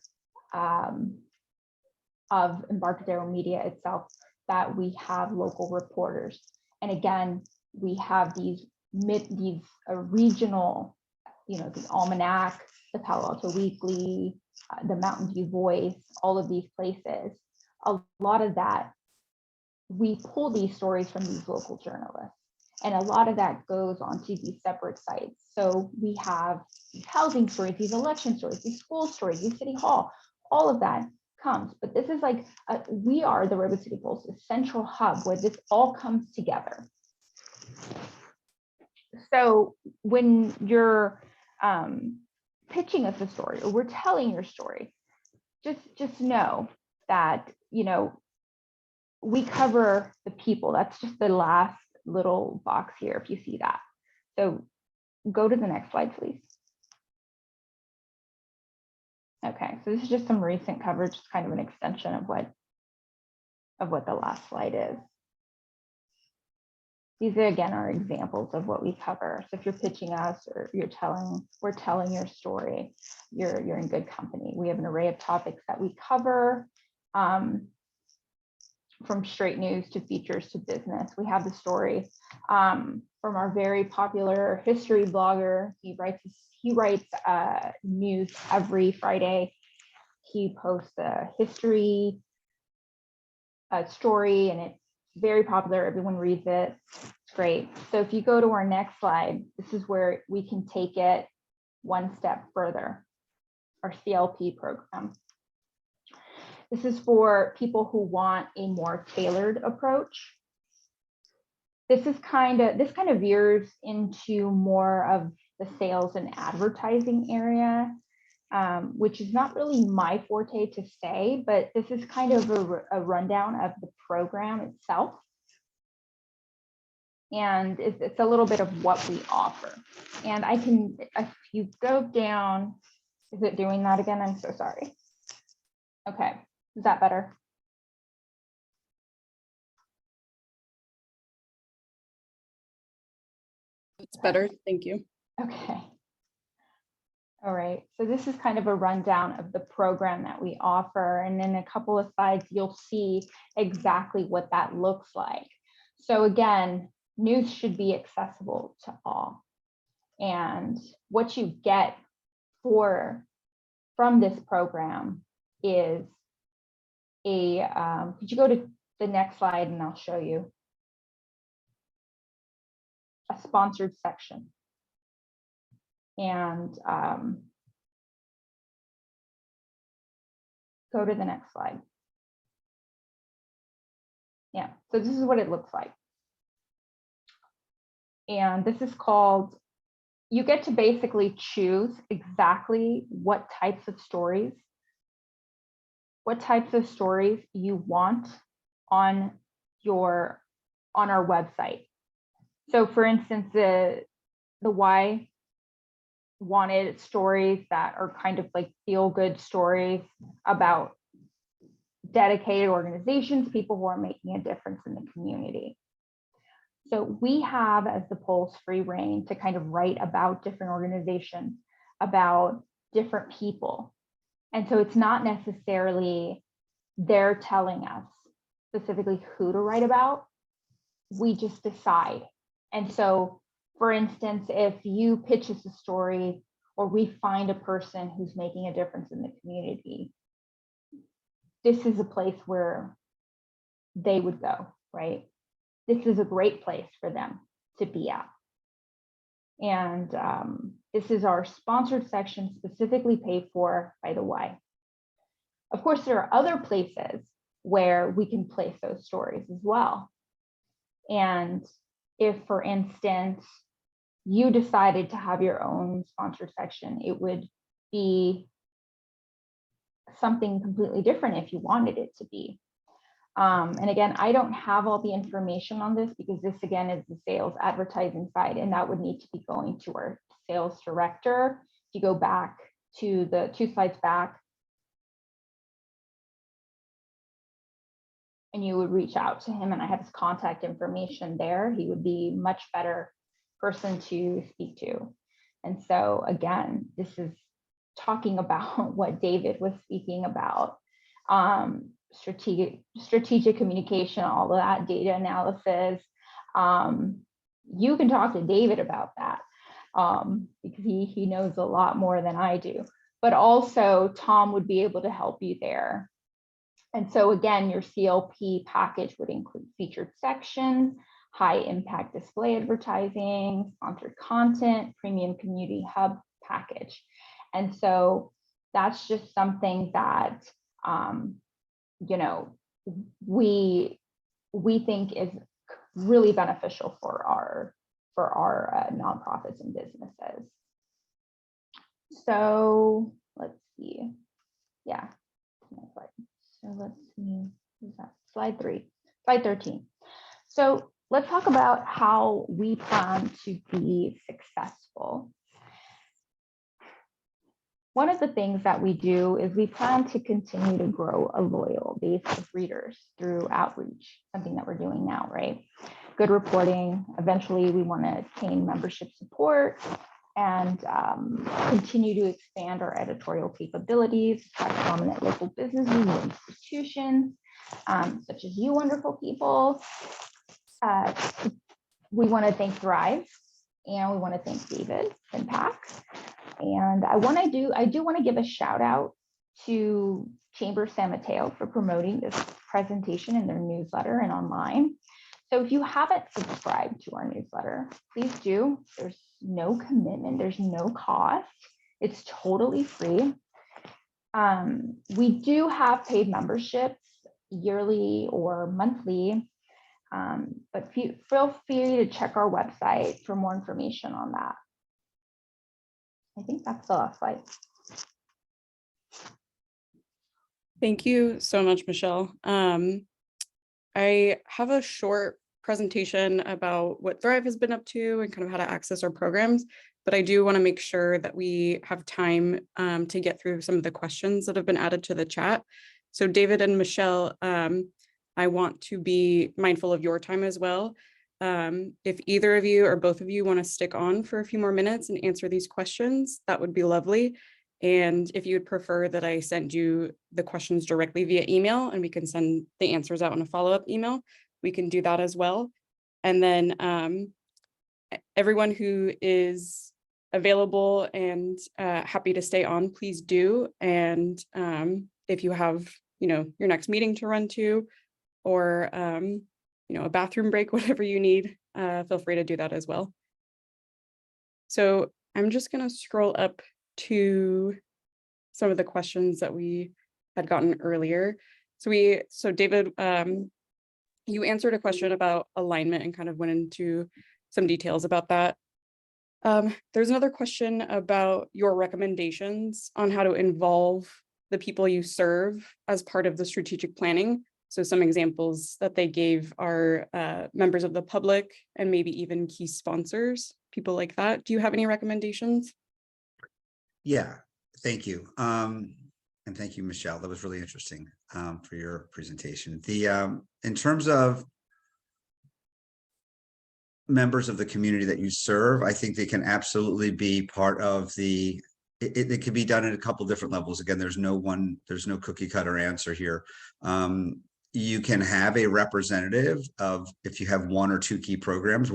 C: of Embarcadero Media itself, that we have local reporters. And again, we have these regional, you know, the Almanac, the Palo Alto Weekly, the Mountain View Voice, all of these places. A lot of that, we pull these stories from these local journalists. And a lot of that goes onto these separate sites. So we have these housing stories, these election stories, these school stories, these city hall, all of that comes. But this is like, we are the Redwood City Pulse, the central hub where this all comes together. So when you're pitching us a story, or we're telling your story, just know that, you know, we cover the people. That's just the last little box here, if you see that. So go to the next slide, please. Okay, so this is just some recent coverage, just kind of an extension of what the last slide is. These are, again, are examples of what we cover. So if you're pitching us or we're telling your story, you're in good company. We have an array of topics that we cover, from straight news to features to business. We have the story from our very popular history blogger. He writes news every Friday. He posts a history story, and it's very popular. Everyone reads it. It's great. So if you go to our next slide, this is where we can take it one step further. Our CLP program. This is for people who want a more tailored approach. This kind of veers into more of the sales and advertising area, which is not really my forte to say, but this is kind of a rundown of the program itself. And it's a little bit of what we offer. And I can, if you go down, is it doing that again? I'm so sorry. Okay, is that better?
A: It's better, thank you.
C: Okay. All right, so this is kind of a rundown of the program that we offer. And in a couple of slides, you'll see exactly what that looks like. So again, news should be accessible to all. And what you get for from this program is could you go to the next slide and I'll show you a sponsored section. And go to the next slide. Yeah, so this is what it looks like. And this is called, you get to basically choose exactly what types of stories you want on our website. So for instance, the Y wanted stories that are kind of like feel-good stories about dedicated organizations, people who are making a difference in the community. So we have, as the polls, free reign to kind of write about different organizations, about different people. And so it's not necessarily they're telling us specifically who to write about. We just decide. And so, for instance, if you pitch us a story or we find a person who's making a difference in the community, this is a place where they would go, right? This is a great place for them to be at. And this is our sponsored section, specifically paid for by the Y. Of course, there are other places where we can place those stories as well. And if, for instance, you decided to have your own sponsored section, it would be something completely different if you wanted it to be. And again, I don't have all the information on this because this, again, is the sales advertising side, and that would need to be going to our sales director. If you go back to the 2 slides back, and you would reach out to him, and I have his contact information there. He would be much better person to speak to. And so again, this is talking about what David was speaking about, strategic communication, all of that, data analysis. You can talk to David about that because he knows a lot more than I do, but also Tom would be able to help you there. And so again, your CLP package would include featured sections, high impact display advertising, sponsored content, premium community hub package. And so that's just something that, you know, we think is really beneficial for our nonprofits and businesses. So let's see. Yeah. So let's see, who's that? Slide 13. So let's talk about how we plan to be successful. One of the things that we do is we plan to continue to grow a loyal base of readers through outreach, something that we're doing now, right? Good reporting. Eventually, we want to attain membership support and continue to expand our editorial capabilities, attract prominent local businesses and institutions, such as you wonderful people. We want to thank Thrive, and we want to thank David PennPAC. And I do want to give a shout out to Chamber San Mateo for promoting this presentation in their newsletter and online. So if you haven't subscribed to our newsletter, please do. There's no commitment, there's no cost. It's totally free. We do have paid memberships yearly or monthly, but feel free to check our website for more information on that. I think that's the last slide.
A: Thank you so much, Michelle. I have a short presentation about what Thrive has been up to and kind of how to access our programs, but I do want to make sure that we have time to get through some of the questions that have been added to the chat. So David and Michelle, I want to be mindful of your time as well. If either of you or both of you want to stick on for a few more minutes and answer these questions, that would be lovely. And if you would prefer that I send you the questions directly via email and we can send the answers out in a follow-up email, we can do that as well. And then everyone who is available and happy to stay on, please do. And if you have, your next meeting to run to, or, a bathroom break, whatever you need, feel free to do that as well. So I'm just going to scroll up to some of the questions that we had gotten earlier. So David, you answered a question about alignment and kind of went into some details about that. There's another question about your recommendations on how to involve the people you serve as part of the strategic planning. So some examples that they gave are members of the public and maybe even key sponsors, people like that. Do you have any recommendations?
B: Yeah, thank you. And thank you, Michelle. That was really interesting for your presentation. In terms of members of the community that you serve, I think they can absolutely be part of it can be done at a couple different levels. Again, there's no cookie cutter answer here. You can have a representative of, if you have one or two key programs,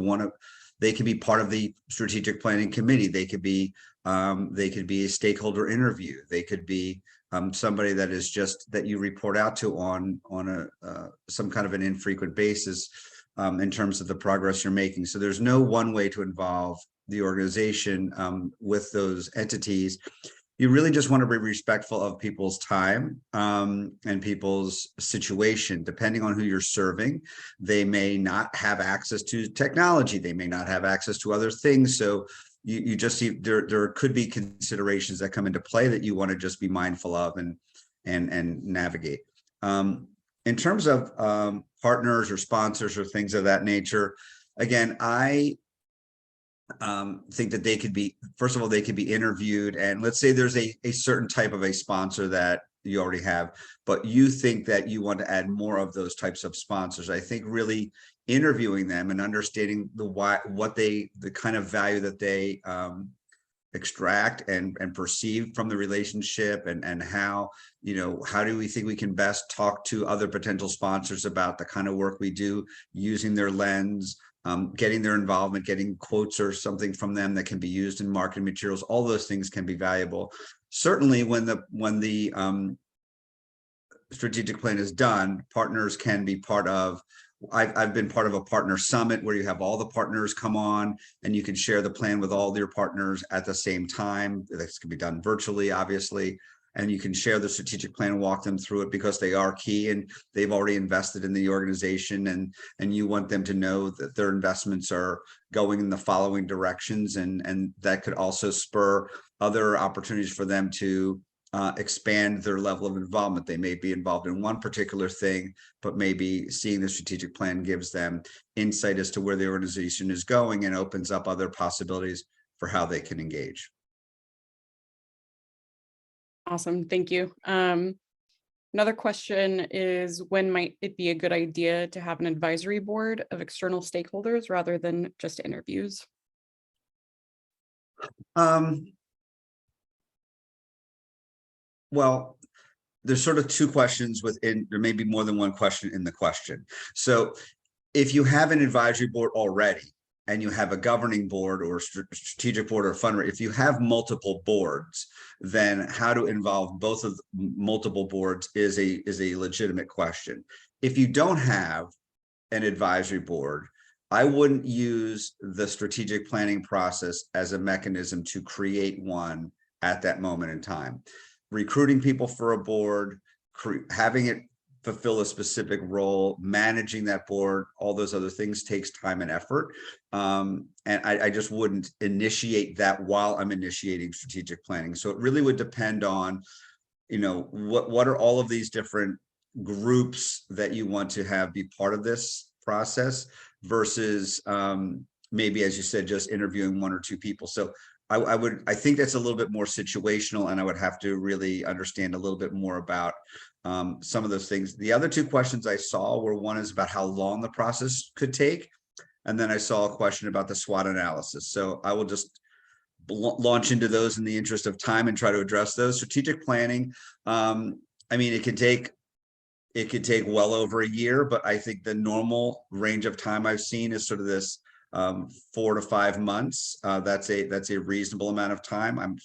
B: they can be part of the strategic planning committee. They could be a stakeholder interview. They could be somebody that is just that you report out to on some kind of an infrequent basis in terms of the progress you're making. So there's no one way to involve the organization with those entities. You really just want to be respectful of people's time and people's situation. Depending on who you're serving, they may not have access to technology. They may not have access to other things. So you just see there could be considerations that come into play that you want to just be mindful of and navigate. In terms of partners or sponsors or things of that nature, again, I think that they could be, first of all, they could be interviewed, and let's say there's a certain type of a sponsor that you already have, but you think that you want to add more of those types of sponsors. I think really interviewing them and understanding the kind of value that they extract and perceive from the relationship, and how do we think we can best talk to other potential sponsors about the kind of work we do using their lens, getting their involvement, getting quotes or something from them that can be used in marketing materials. All those things can be valuable. Certainly when the strategic plan is done, partners can be part of. I've been part of a partner summit where you have all the partners come on and you can share the plan with all your partners at the same time. This can be done virtually, obviously, and you can share the strategic plan and walk them through it, because they are key and they've already invested in the organization, and you want them to know that their investments are going in the following directions, and that could also spur other opportunities for them to expand their level of involvement. They may be involved in one particular thing, but maybe seeing the strategic plan gives them insight as to where the organization is going and opens up other possibilities for how they can engage.
A: Awesome, thank you. Another question is, when might it be a good idea to have an advisory board of external stakeholders rather than just interviews?
B: Well, there's sort of two questions within, there may be more than one question in the question. So if you have an advisory board already, and you have a governing board or strategic board or fundraiser, if you have multiple boards, then how to involve both of multiple boards is a legitimate question. If you don't have an advisory board, I wouldn't use the strategic planning process as a mechanism to create one at that moment in time. Recruiting people for a board, having it fulfill a specific role, managing that board, all those other things takes time and effort. And I just wouldn't initiate that while I'm initiating strategic planning. So it really would depend on, what are all of these different groups that you want to have be part of this process versus maybe, as you said, just interviewing one or two people. So I think that's a little bit more situational, and I would have to really understand a little bit more about some of those things. The other two questions I saw were, one is about how long the process could take, and then I saw a question about the SWOT analysis. So I will just launch into those in the interest of time and try to address those. Strategic planning, I mean, it could take well over a year, but I think the normal range of time I've seen is sort of this 4 to 5 months. That's a reasonable amount of time.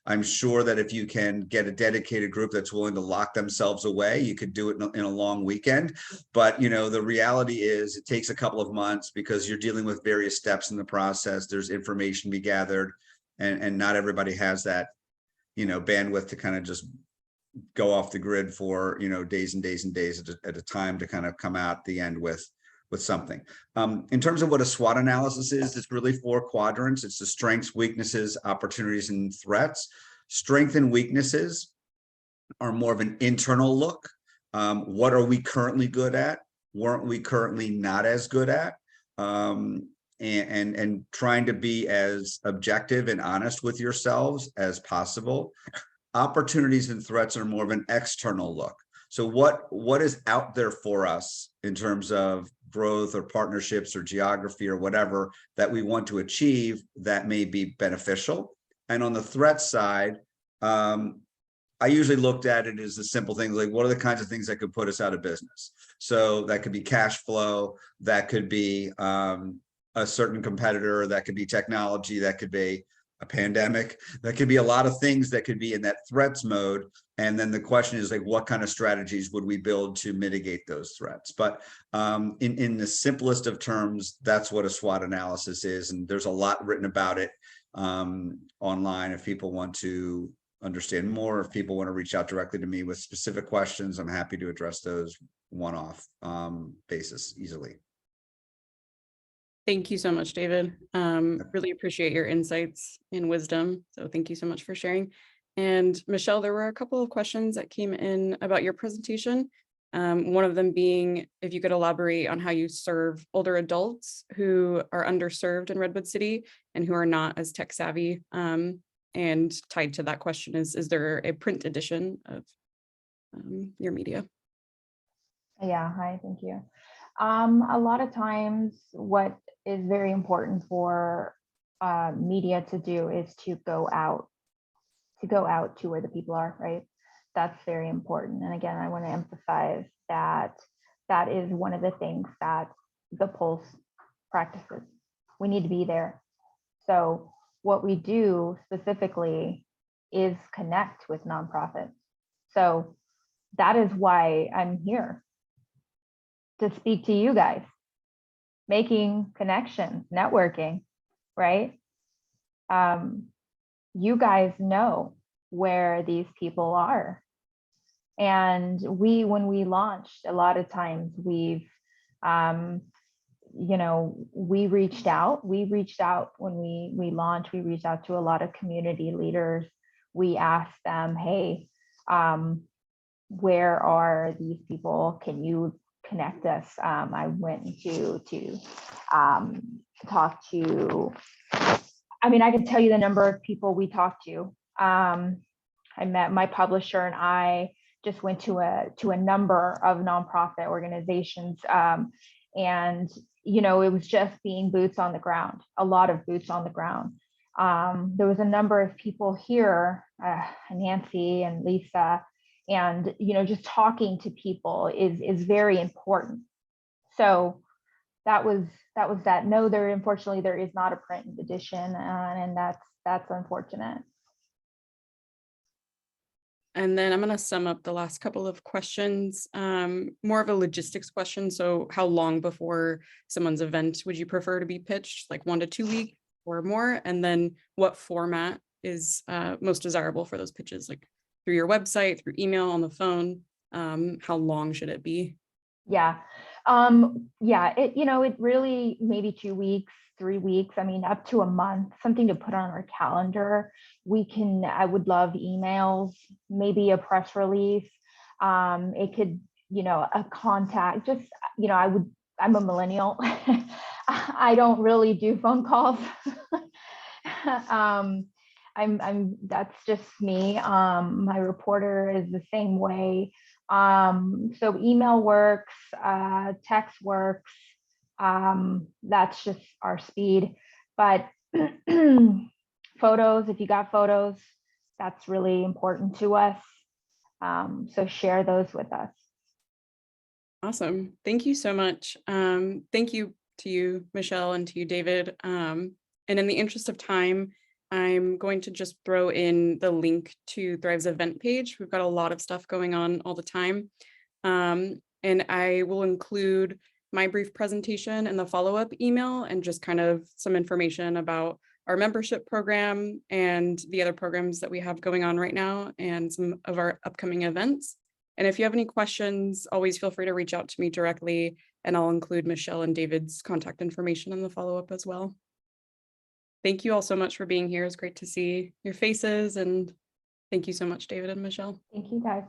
B: I'm sure that if you can get a dedicated group that's willing to lock themselves away, you could do it in a long weekend. But the reality is it takes a couple of months because you're dealing with various steps in the process. There's information to be gathered, and not everybody has that bandwidth to kind of just go off the grid for days and days and days at a time to kind of come out the end with something. In terms of what a SWOT analysis is, it's really 4 quadrants. It's the strengths, weaknesses, opportunities, and threats. Strength and weaknesses are more of an internal look. What are we currently good at? Weren't we currently not as good at? And trying to be as objective and honest with yourselves as possible. Opportunities and threats are more of an external look. So what is out there for us in terms of growth or partnerships or geography or whatever that we want to achieve that may be beneficial? And on the threat side, I usually looked at it as the simple things like, what are the kinds of things that could put us out of business? So that could be cash flow, that could be a certain competitor, that could be technology, that could be a pandemic, that could be a lot of things that could be in that threats mode. And then the question is like, what kind of strategies would we build to mitigate those threats? But in the simplest of terms, that's what a SWOT analysis is. And there's a lot written about it online if people want to understand more. If people want to reach out directly to me with specific questions, I'm happy to address those one-off basis easily.
A: Thank you so much, David. Really appreciate your insights and wisdom. So thank you so much for sharing. And Michelle, there were a couple of questions that came in about your presentation. One of them being if you could elaborate on how you serve older adults who are underserved in Redwood City and who are not as tech savvy. And tied to that question is there a print edition of your media?
C: Yeah, hi, thank you. A lot of times what is very important for media to do is to go out to where the people are, right? That's very important. And again, I want to emphasize that that is one of the things that the Pulse practices. We need to be there. So what we do specifically is connect with nonprofits. So that is why I'm here, to speak to you guys, making connections, networking, right? You guys know where these people are. And when we launched, a lot of times we've, we reached out when we launched, we reached out to a lot of community leaders. We asked them, hey, where are these people? Can you connect us? I went to talk to, I can tell you the number of people we talked to. I met my publisher, and I just went to a number of nonprofit organizations. And, it was just being boots on the ground, a lot of boots on the ground. There was a number of people here, Nancy and Lisa, and, just talking to people is very important. So that was that. No, unfortunately, there is not a print edition, and that's unfortunate.
A: And then I'm going to sum up the last couple of questions, more of a logistics question. So how long before someone's event would you prefer to be pitched, like 1 to 2 weeks or more? And then what format is most desirable for those pitches, like through your website, through email, on the phone? How long should it be?
C: Yeah. It really maybe 2 weeks, 3 weeks, up to a month, something to put on our calendar. I would love emails, maybe a press release. It could, a contact, just, I'm a millennial. I don't really do phone calls. That's just me. My reporter is the same way. So email works, text works. That's just our speed. But photos, if you got photos, that's really important to us. So share those with us.
A: Awesome. Thank you so much. Thank you to you, Michelle, and to you, David. And in the interest of time, I'm going to just throw in the link to Thrive's event page. We've got a lot of stuff going on all the time. And I will include my brief presentation in the follow-up email and just kind of some information about our membership program and the other programs that we have going on right now and some of our upcoming events. And if you have any questions, always feel free to reach out to me directly, and I'll include Michelle and David's contact information in the follow-up as well. Thank you all so much for being here. It's great to see your faces, and thank you so much, David and Michelle.
C: Thank you, guys.